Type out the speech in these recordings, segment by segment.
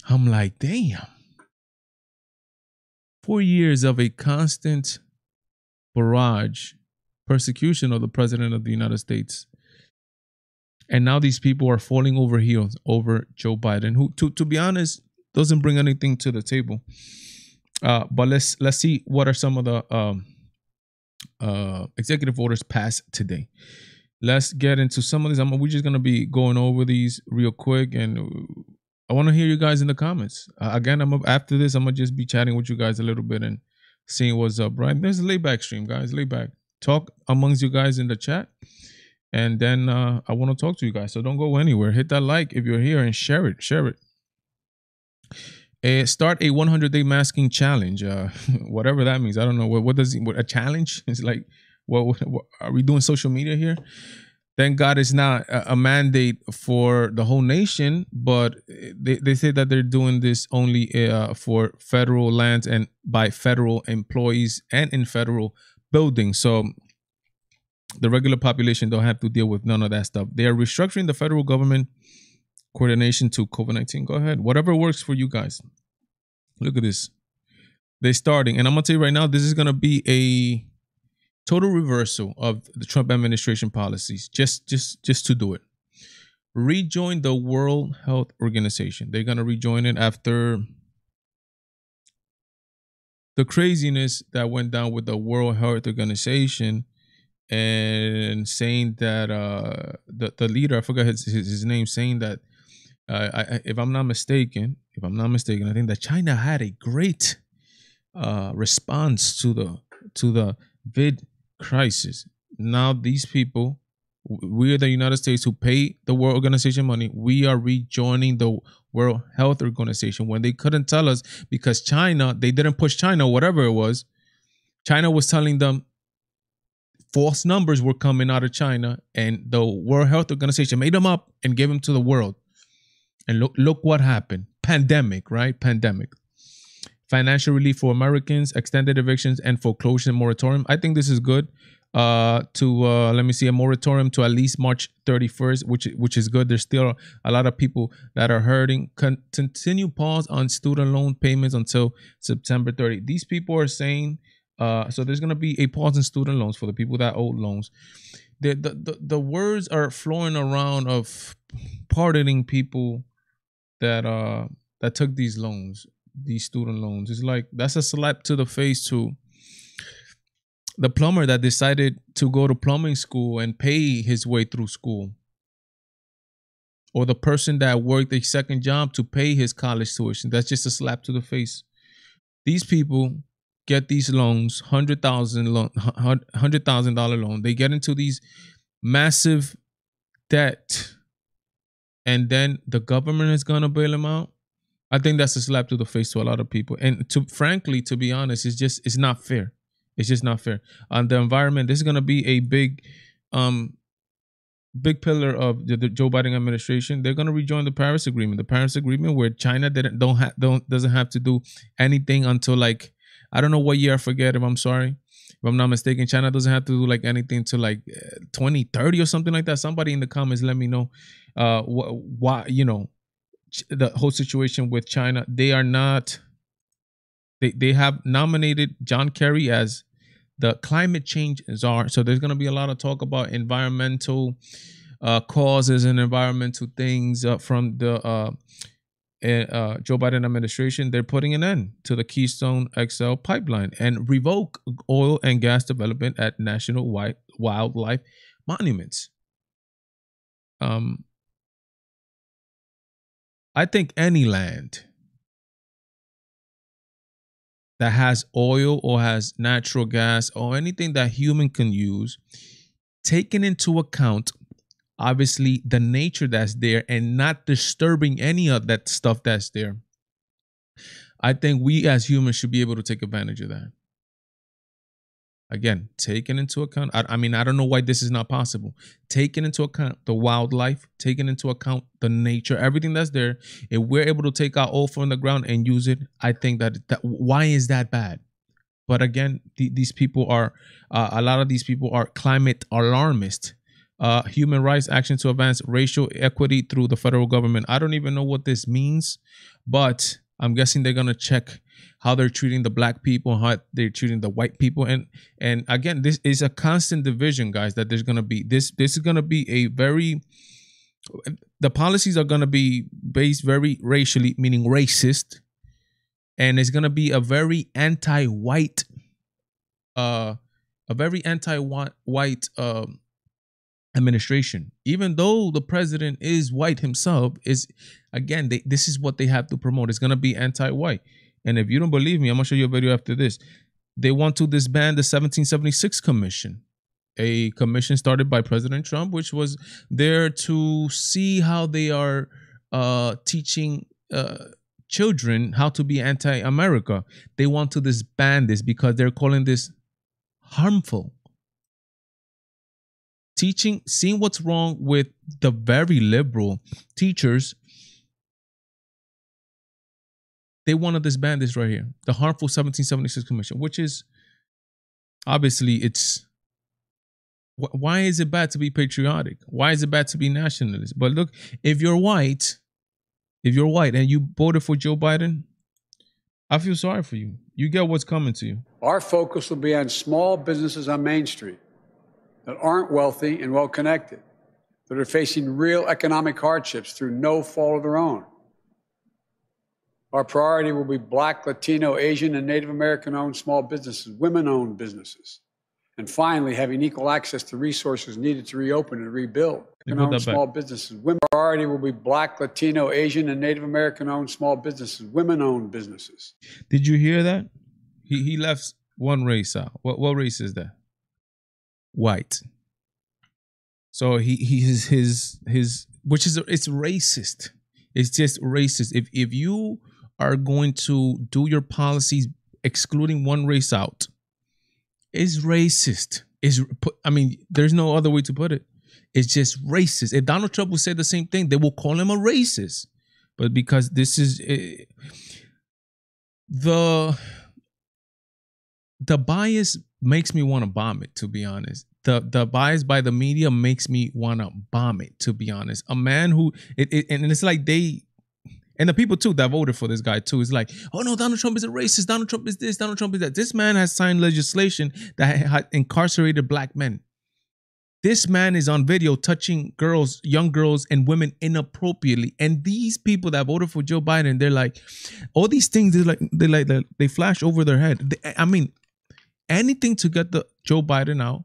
I'm like, damn. 4 years of a constant barrage, persecution of the president of the United States. And now these people are falling over heels over Joe Biden, who, to be honest, doesn't bring anything to the table. But let's see what are some of the executive orders passed today. Let's get into some of these. We're just gonna be going over these real quick, and I want to hear you guys in the comments. Again, after this, I'm gonna just be chatting with you guys a little bit and seeing what's up. Right, there's a layback stream, guys. Layback, talk amongst you guys in the chat, and then I want to talk to you guys. So don't go anywhere. Hit that like if you're here and share it. Share it. Start a 100-day masking challenge. Whatever that means. I don't know. What does a challenge? It's like, what are we doing? Social media here? Thank God it's not a mandate for the whole nation, but they say that they're doing this only for federal lands and by federal employees and in federal buildings. So the regular population don't have to deal with none of that stuff. They are restructuring the federal government coordination to COVID-19. Go ahead. Whatever works for you guys. Look at this. They're starting. And I'm going to tell you right now, this is going to be a total reversal of the Trump administration policies. Just to do it. Rejoin the World Health Organization. They're going to rejoin it after the craziness that went down with the World Health Organization and saying that the leader, I forgot his name, saying that if I'm not mistaken, I think that China had a great response to the vid crisis. Now these people, we are the United States who pay the World Organization money. We are rejoining the World Health Organization when they couldn't tell us because China, they didn't push China, whatever it was. China was telling them false numbers were coming out of China, and the World Health Organization made them up and gave them to the world. And look what happened. Pandemic, right? Pandemic. Financial relief for Americans, extended evictions and foreclosure moratorium. I think this is good. Let me see, a moratorium to at least March 31st, which is good. There's still a lot of people that are hurting. Continue pause on student loan payments until September 30. These people are saying, so there's going to be a pause in student loans for the people that owe loans. The words are flowing around of pardoning people that took these loans, these student loans. It's like, that's a slap to the face to the plumber that decided to go to plumbing school and pay his way through school, or the person that worked a second job to pay his college tuition. That's just a slap to the face. These people get these loans, $100,000 loan. They get into these massive debt, and then the government is gonna bail them out. I think that's a slap to the face to a lot of people. And frankly, to be honest, it's not fair. It's just not fair. On the environment, this is gonna be a big pillar of the Joe Biden administration. They're gonna rejoin the Paris Agreement. The Paris Agreement, where China doesn't have to do anything until, like, I don't know what year, I forget, if I'm not mistaken. China doesn't have to do like anything to like 2030 or something like that. Somebody in the comments let me know why, the whole situation with China. They are not, they have nominated John Kerry as the climate change czar. So there's going to be a lot of talk about environmental causes and environmental things from the Joe Biden administration. They're putting an end to the Keystone XL pipeline and revoke oil and gas development at national wildlife monuments. I think any land that has oil or has natural gas or anything that human can use, taking into account obviously the nature that's there and not disturbing any of that stuff that's there, I think we as humans should be able to take advantage of that. Again, taking into account, I don't know why this is not possible. Taking into account the wildlife, taking into account the nature, everything that's there, if we're able to take our oil from the ground and use it, I think that why is that bad? But again, these people are, a lot of these people are climate alarmists. human rights action to advance racial equity through the federal government. I don't even know what this means, but I'm guessing they're gonna check how they're treating the black people, how they're treating the white people, and again, this is a constant division, guys. That there's gonna be this. This is gonna be a very, the policies are gonna be based very racially, meaning racist, and it's gonna be a very anti-white, a very anti-white administration. Even though the president is white himself, is again, this is what they have to promote. It's gonna be anti-white. And if you don't believe me, I'm gonna show you a video after this. They want to disband the 1776 Commission, a commission started by President Trump, which was there to see how they are teaching children how to be anti-America. They want to disband this because they're calling this harmful. Teaching, seeing what's wrong with the very liberal teachers, they want to disband this right here, the harmful 1776 Commission, which is obviously it's. Why is it bad to be patriotic? Why is it bad to be nationalist? But look, if you're white and you voted for Joe Biden, I feel sorry for you. You get what's coming to you. Our focus will be on small businesses on Main Street that aren't wealthy and well-connected, that are facing real economic hardships through no fault of their own. Our priority will be Black, Latino, Asian, and Native American-owned small businesses, women-owned businesses, and finally, having equal access to resources needed to reopen and rebuild. Small businesses. Women priority will be Black, Latino, Asian, and Native American-owned small businesses, women-owned businesses. Did you hear that? He left one race out. What race is that? White. So his which is, it's racist. It's just racist. If you are going to do your policies excluding one race out, it's racist. I mean, there's no other way to put it. It's just racist. If Donald Trump would say the same thing, they will call him a racist. But because this is the bias makes me want to bomb it, to be honest. The bias by the media makes me want to bomb it, to be honest. A man who and it's like they, and the people too that voted for this guy too, is like, oh no, Donald Trump is a racist, Donald Trump is this, Donald Trump is that. This man has signed legislation that had incarcerated black men. This man is on video touching girls, young girls and women inappropriately. And these people that voted for Joe Biden, they're like, all these things, they flash over their head. I mean, anything to get the Joe Biden out,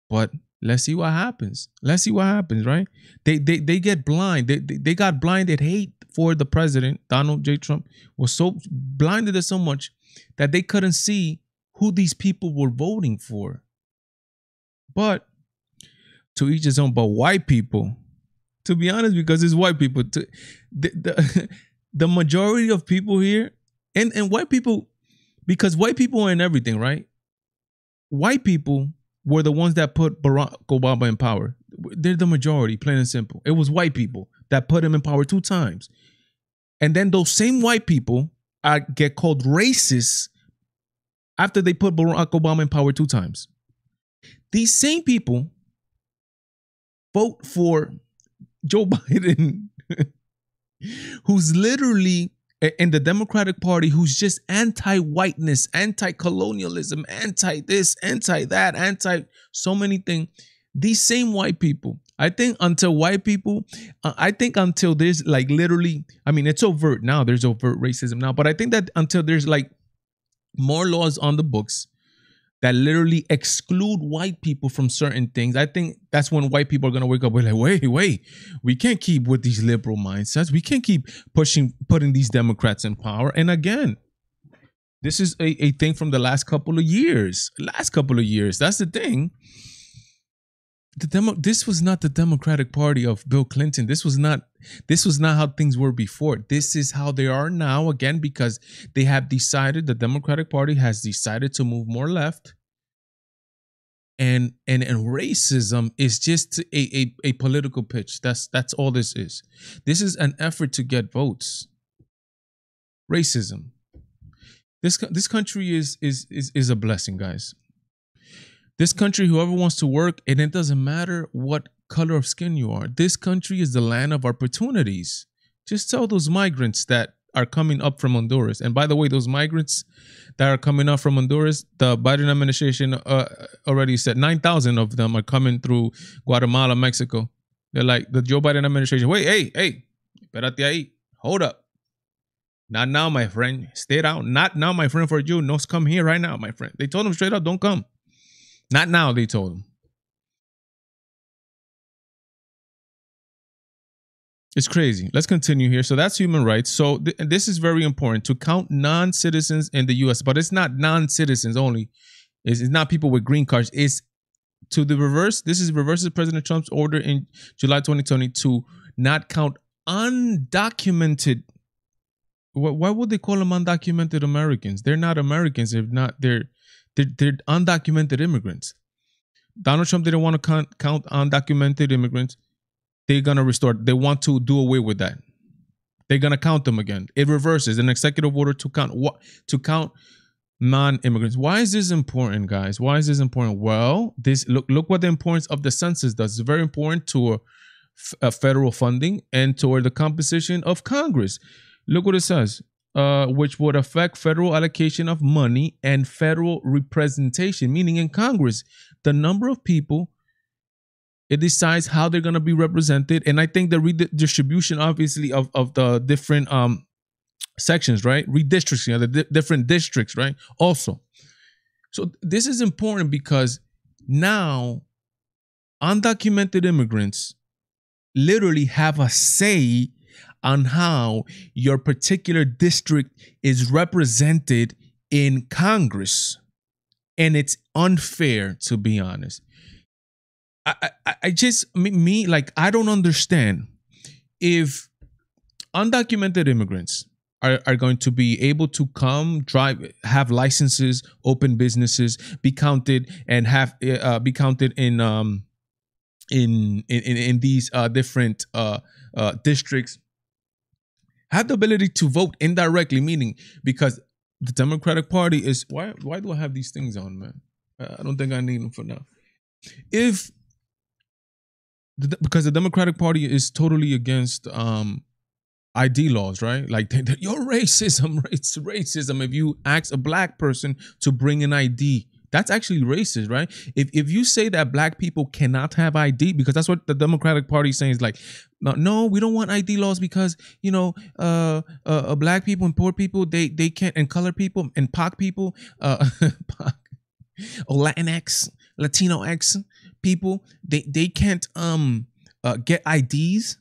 but let's see what happens. Let's see what happens, right? They get blind. They got blinded. Hate for the president, Donald J. Trump, was so blinded to so much that they couldn't see who these people were voting for. But to each his own. But white people, to be honest, because it's white people, the majority of people here, and white people, because white people are in everything, right? White people were the ones that put Barack Obama in power. They're the majority, plain and simple. It was white people that put him in power 2 times. And then those same white people get called racist after they put Barack Obama in power 2 times. These same people vote for Joe Biden, who's literally in the Democratic Party, who's just anti-whiteness, anti-colonialism, anti-this, anti-that, anti-so many things. These same white people, I think until there's like literally, I mean, it's overt now, there's overt racism now, but I think that until there's like more laws on the books that literally exclude white people from certain things, I think that's when white people are going to wake up. We're like, wait, we can't keep with these liberal mindsets. We can't keep putting these Democrats in power. And again, this is a thing from the last couple of years. That's the thing. This was not the Democratic Party of Bill Clinton. This was not how things were before. This is how they are now, again, because they have decided, the Democratic Party has decided to move more left. And racism is just a political pitch. That's all this is. This is an effort to get votes. Racism. This country is a blessing, guys. This country, whoever wants to work, and it doesn't matter what color of skin you are. This country is the land of opportunities. Just tell those migrants that are coming up from Honduras. And by the way, those migrants that are coming up from Honduras, the Biden administration already said 9,000 of them are coming through Guatemala, Mexico. They're like, the Joe Biden administration, wait, hey, espérate ahí, hold up. Not now, my friend. Stay down. Not now, my friend, for you. No, come here right now, my friend. They told him straight up, don't come. Not now, they told him. It's crazy. Let's continue here. So that's human rights. So this is very important to count non-citizens in the U.S., but it's not non-citizens only. It's not people with green cards. It's to the reverse. This is reverses President Trump's order in July 2020 to not count undocumented. Why would they call them undocumented Americans? They're not Americans. They're undocumented immigrants. Donald Trump didn't want to count undocumented immigrants. They're gonna restore. They want to do away with that. They're gonna count them again. It reverses an executive order to count non-immigrants. Why is this important, guys? Why is this important? Well, this look what the importance of the census does. It's very important to federal funding and toward the composition of Congress. Look what it says, which would affect federal allocation of money and federal representation, meaning in Congress, the number of people, it decides how they're going to be represented. And I think the redistribution, obviously, of the different sections, right? Redistricting, the different districts, right? Also. So this is important because now undocumented immigrants literally have a say on how your particular district is represented in Congress. And it's unfair, to be honest. I just, I don't understand if undocumented immigrants are going to be able to come, drive, have licenses, open businesses, be counted, and have be counted in these different districts, have the ability to vote indirectly, meaning because the Democratic Party is why do I have these things on, man? I don't think I need them for now. Because the Democratic Party is totally against ID laws, right? Like you're racism, it's racism. If you ask a black person to bring an ID, that's actually racist, right? If you say that black people cannot have ID, because that's what the Democratic Party is saying, is like, no, we don't want ID laws because, black people and poor people, they can't, and colored people and POC people, POC, or Latinx, Latino X people, they can't get IDs.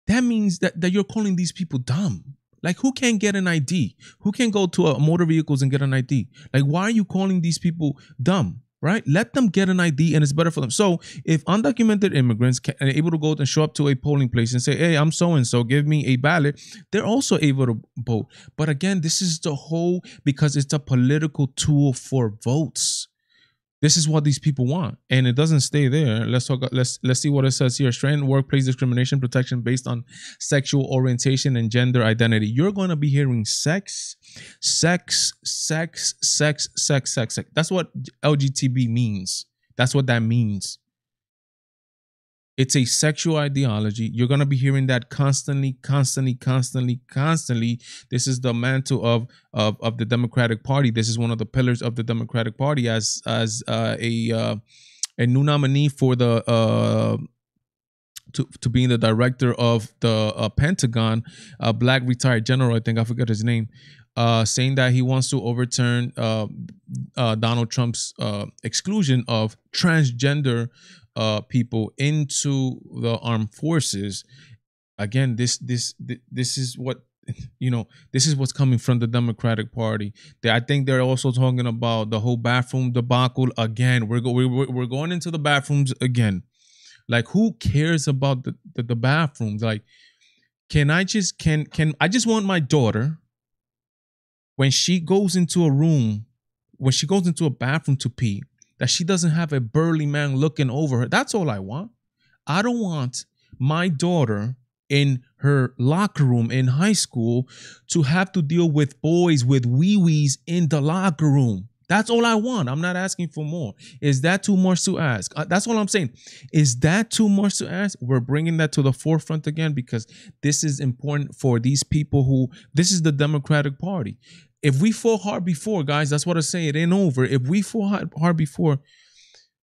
That means that you're calling these people dumb. Like, who can't get an ID? Who can go to motor vehicles and get an ID? Like, why are you calling these people dumb, right? Let them get an ID and it's better for them. So if undocumented immigrants are able to go and show up to a polling place and say, hey, I'm so-and-so, give me a ballot, they're also able to vote. But again, this is the whole, because it's a political tool for votes. This is what these people want, and it doesn't stay there. Let's see what it says here. Strengthen workplace discrimination protection based on sexual orientation and gender identity. You're going to be hearing sex. That's what LGBT means. That's what that means. It's a sexual ideology. You're going to be hearing that constantly. This is the mantle of the Democratic Party. This is one of the pillars of the Democratic Party as a new nominee for the to being the director of the Pentagon, a black retired general, I think, I forget his name, saying that he wants to overturn Donald Trump's exclusion of transgender people into the armed forces. Again, this is what, this is what's coming from the Democratic Party. I think they're also talking about the whole bathroom debacle again. We're going into the bathrooms again. Like, who cares about the bathrooms? Like, I just want my daughter, when she goes into a room, when she goes into a bathroom to pee, that she doesn't have a burly man looking over her. That's all I want. I don't want my daughter in her locker room in high school to have to deal with boys with wee-wees in the locker room. That's all I want. I'm not asking for more. Is that too much to ask? That's all I'm saying. Is that too much to ask? We're bringing that to the forefront again because this is important for these people who, this is the Democratic Party. If we fought hard before, guys, that's what I say. It ain't over. If we fought hard before,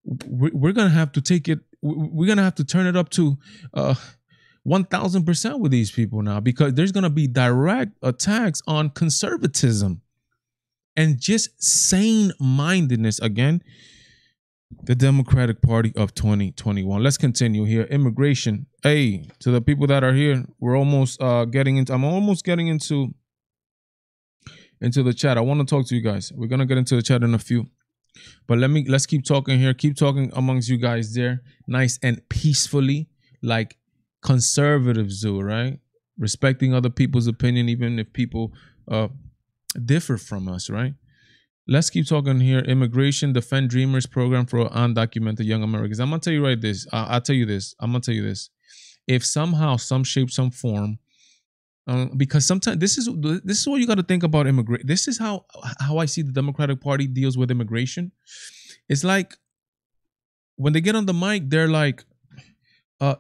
we're going to have to take it. We're going to have to turn it up to 1000% with these people now, because there's going to be direct attacks on conservatism and just sane mindedness. Again, the Democratic Party of 2021. Let's continue here. Immigration. Hey, to the people that are here, we're almost getting into, I'm almost getting into the chat. I want to talk to you guys. We're going to get into the chat in a few. But let's keep talking here. Keep talking amongst you guys there. Nice and peacefully, like conservatives do, right? Respecting other people's opinion, even if people differ from us, right? Let's keep talking here. Immigration, defend dreamers program for undocumented young Americans. I'm gonna tell you this. I'll tell you this. I'm gonna tell you this. If somehow, some shape, some form, because sometimes this is what you got to think about immigration. This is how I see the Democratic Party deals with immigration. It's like when they get on the mic, they're like,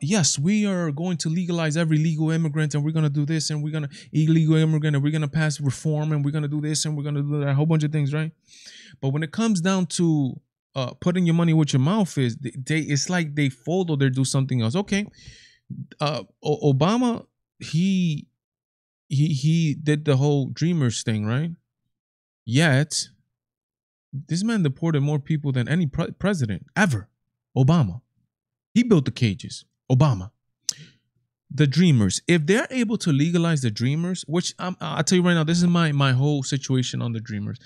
yes, we are going to legalize every legal immigrant, and we're going to do this, and we're going to illegal immigrant, and we're going to pass reform, and we're going to do this, and we're going to do that, a whole bunch of things, right? But when it comes down to putting your money with your mouth, it's like they fold or they do something else. Okay, Obama, he did the whole Dreamers thing, right? Yet this man deported more people than any president ever. Obama, he built the cages. Obama. The Dreamers, if they're able to legalize the Dreamers, which I'll tell you right now, this is my whole situation on the Dreamers.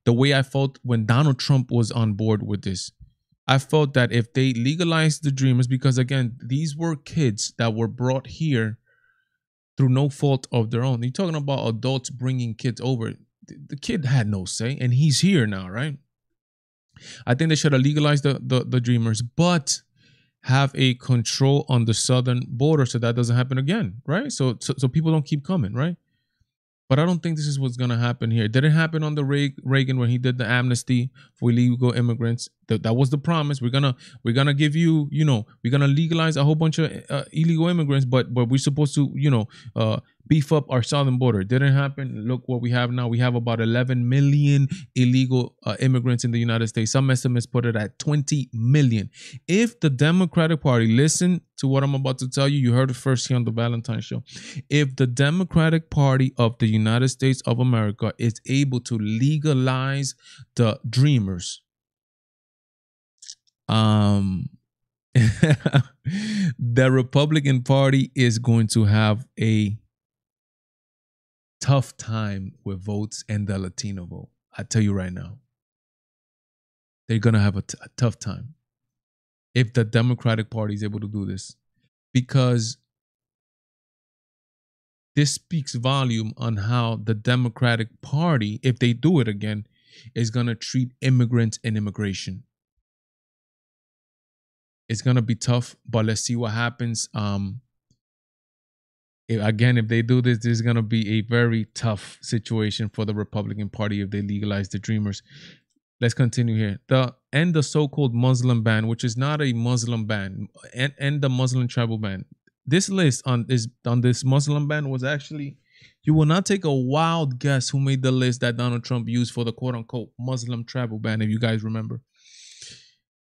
The way I felt when Donald Trump was on board with this, I felt that if they legalized the Dreamers, because again, these were kids that were brought here through no fault of their own. You're talking about adults bringing kids over. The kid had no say, and he's here now, right? I think they should have legalized the Dreamers, but have a control on the southern border so that doesn't happen again, right? So people don't keep coming, right? But I don't think this is what's going to happen here. Did it happen on the Reagan when he did the amnesty for illegal immigrants? That was the promise. We're gonna give you, we're gonna legalize a whole bunch of illegal immigrants, but we're supposed to, beef up our southern border. It didn't happen. Look what we have now. We have about 11 million illegal immigrants in the United States. Some estimates put it at 20 million. If the Democratic Party, listen to what I'm about to tell you, you heard it first here on the Valentine show. If the Democratic Party of the United States of America is able to legalize the Dreamers, the Republican Party is going to have a tough time with votes and the Latino vote. I tell you right now, they're going to have a tough time if the Democratic Party is able to do this, because this speaks volume on how the Democratic Party, if they do it again, is going to treat immigrants and immigration. It's going to be tough, but let's see what happens. If they do this, this is going to be a very tough situation for the Republican Party if they legalize the Dreamers. Let's continue here. End the so-called Muslim ban, which is not a Muslim ban, end the Muslim travel ban. This list on this Muslim ban was actually, you will not take a wild guess who made the list that Donald Trump used for the quote-unquote Muslim travel ban, if you guys remember.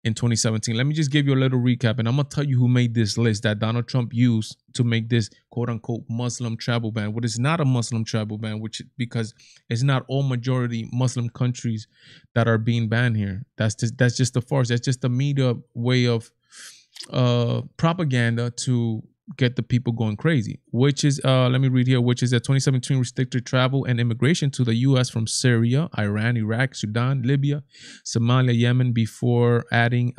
In 2017. Let me just give you a little recap, and I'm going to tell you who made this list that Donald Trump used to make this quote-unquote Muslim travel ban. What is not a Muslim travel ban, because it's not all majority Muslim countries that are being banned here. That's just a farce. That's just a media way of propaganda to get the people going crazy, which is, let me read here, which is that 2017 restricted travel and immigration to the U.S. from Syria, Iran, Iraq, Sudan, Libya, Somalia, Yemen, before adding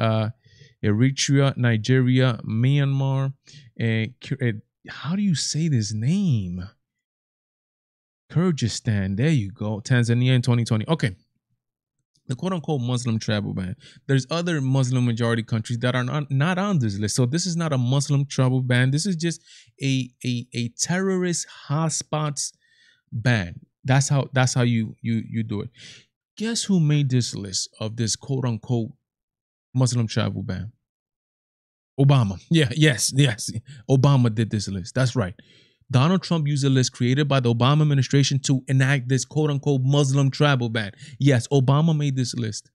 Eritrea, Nigeria, Myanmar, and how do you say this name? Kyrgyzstan, there you go, Tanzania in 2020. Okay. The quote-unquote Muslim travel ban. There's other Muslim majority countries that are not on this list. So this is not a Muslim travel ban. This is just a terrorist hotspots ban. That's how you do it. Guess who made this list of this quote unquote Muslim travel ban? Obama. Yeah, yes. Obama did this list. That's right. Donald Trump used a list created by the Obama administration to enact this quote unquote Muslim travel ban. Yes, Obama made this list.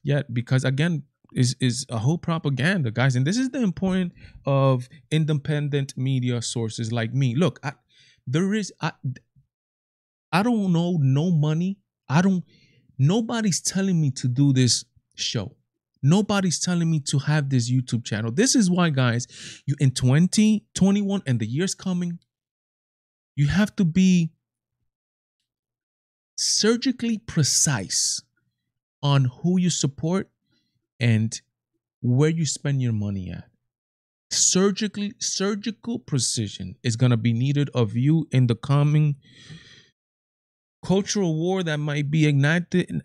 Yet, because again, is a whole propaganda, guys. And this is the important of independent media sources like me. Look, I don't know no money. Nobody's telling me to do this show. Nobody's telling me to have this YouTube channel. This is why, guys, you in 2021 and the years coming, you have to be surgically precise on who you support and where you spend your money at. Surgical precision is going to be needed of you in the coming cultural war that might be ignited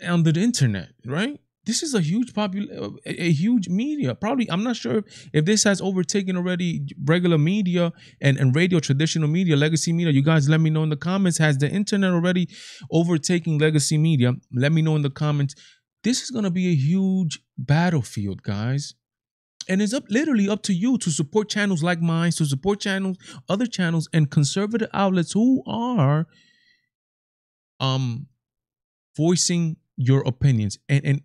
on the internet, right? This is a huge a huge media. Probably, I'm not sure if this has overtaken already regular media and radio, traditional media, legacy media. You guys let me know in the comments. Has the internet already overtaking legacy media? Let me know in the comments. This is going to be a huge battlefield, guys. And it's literally up to you to support channels like mine, to support channels, other channels, and conservative outlets who are voicing your opinions. And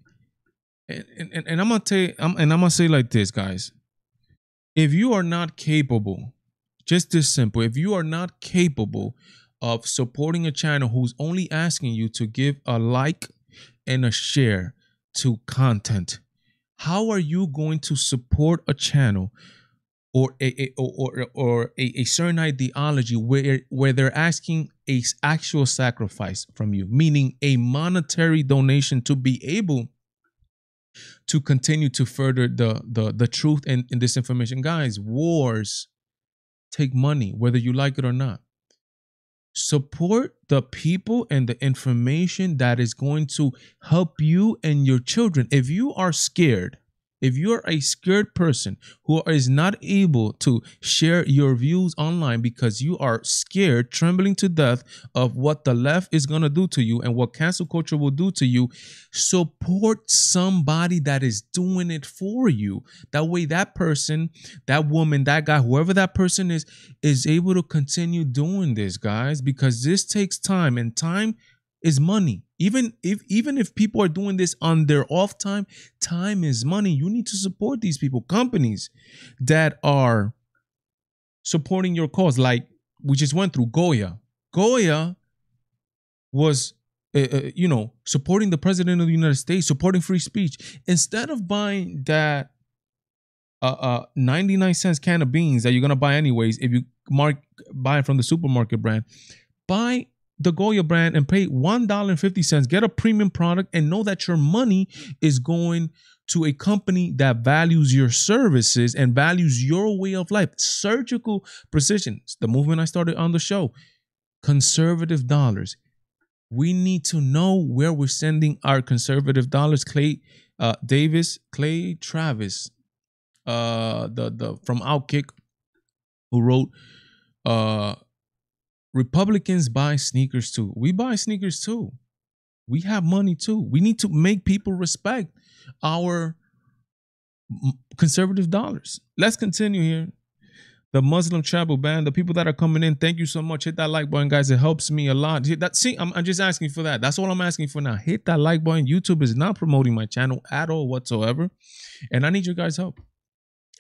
I'm gonna tell you, I'm gonna say like this, guys. If you are not capable, just this simple, if you are not capable of supporting a channel who's only asking you to give a like and a share to content, how are you going to support a channel or a certain ideology where they're asking a actual sacrifice from you, meaning a monetary donation to be able to continue to further the truth and disinformation? Guys, wars take money, whether you like it or not. Support the people and the information that is going to help you and your children. If you are scared, if you're a scared person who is not able to share your views online because you are scared, trembling to death of what the left is going to do to you and what cancel culture will do to you, support somebody that is doing it for you. That way, that person, that woman, that guy, whoever that person is able to continue doing this, guys, because this takes time, and time is money. Even if people are doing this on their off time, time is money. You need to support these people, companies that are supporting your cause. Like we just went through Goya. Goya was, supporting the president of the United States, supporting free speech. Instead of buying that 99 cents can of beans that you're gonna buy anyways, if you buy it from the supermarket brand, buy the Goya brand and pay $1.50, get a premium product, and know that your money is going to a company that values your services and values your way of life. Surgical precision. It's the movement I started on the show. Conservative dollars. We need to know where we're sending our conservative dollars. Clay Travis, the from Outkick, who wrote, Republicans buy sneakers too. We buy sneakers too. We have money too. We need to make people respect our conservative dollars. Let's continue here. The Muslim travel ban. The people that are coming in, thank you so much. Hit that like button, guys. It helps me a lot. I'm just asking for that. That's all I'm asking for now. Hit that like button. YouTube is not promoting my channel at all whatsoever, and I need your guys' help.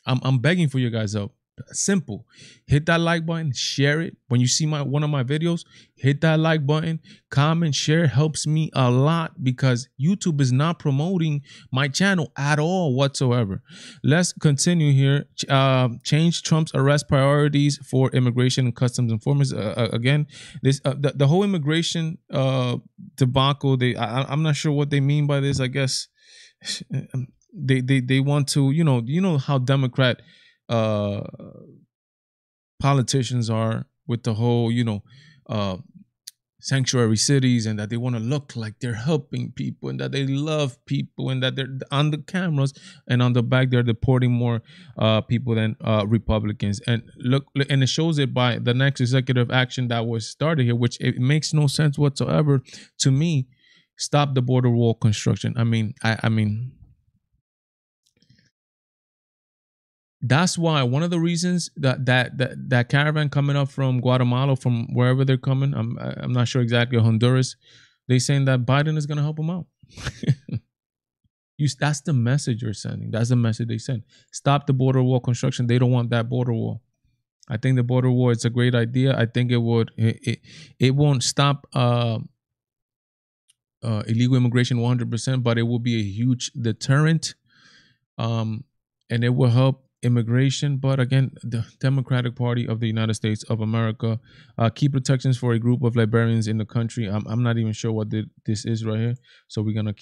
I'm begging for your guys' help. Simple. Hit that like button, share it. When you see one of my videos, hit that like button, comment, share. Helps me a lot because YouTube is not promoting my channel at all whatsoever. Let's continue here. Change Trump's arrest priorities for immigration and customs enforcement. Again, this the whole immigration debacle. I'm not sure what they mean by this. I guess they want to, you know how Democrat politicians are with the whole, sanctuary cities, and that they want to look like they're helping people and that they love people and that they're on the cameras, and on the back they're deporting more people than Republicans. And look, and it shows it by the next executive action that was started here, which it makes no sense whatsoever to me. Stop the border wall construction. I mean, that's why one of the reasons that caravan coming up from Guatemala, from wherever they're coming, I'm not sure exactly, Honduras, they saying that Biden is gonna help them out. That's the message you're sending. That's the message they send. Stop the border wall construction. They don't want that border wall. I think the border wall is a great idea. I think it won't stop illegal immigration 100%, but it will be a huge deterrent, and it will help immigration. But again, the Democratic Party of the United States of America, key protections for a group of Liberians in the country. I'm not even sure what this is right here. So we're gonna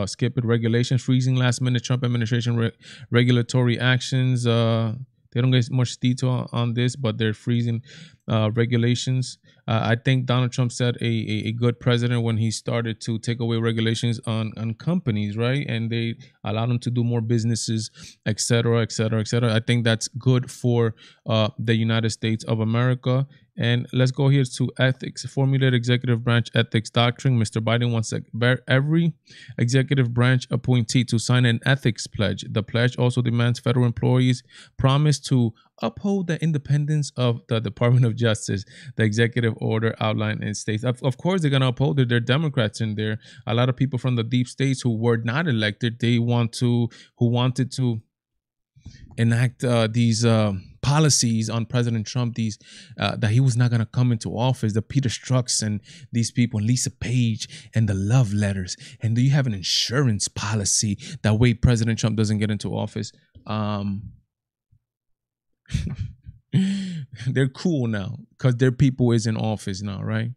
skip it. Regulations, freezing last minute Trump administration regulatory actions. They don't get much detail on this, but they're freezing regulations. I think Donald Trump set a good precedent when he started to take away regulations on companies, right? And they allowed them to do more businesses, et cetera, et cetera, et cetera. I think that's good for the United States of America. And let's go here to ethics. Formulate executive branch ethics doctrine. Mr. Biden wants every executive branch appointee to sign an ethics pledge. The pledge also demands federal employees promise to uphold the independence of the Department of Justice. The executive order outlined in states. Of course, they're going to uphold it. There are Democrats in there. A lot of people from the deep states who were not elected, who wanted to enact these policies on President Trump, these that he was not going to come into office, the Peter Strzok's and these people, and Lisa Page, and the love letters, and do you have an insurance policy that way President Trump doesn't get into office? They're cool now because their people is in office now, right?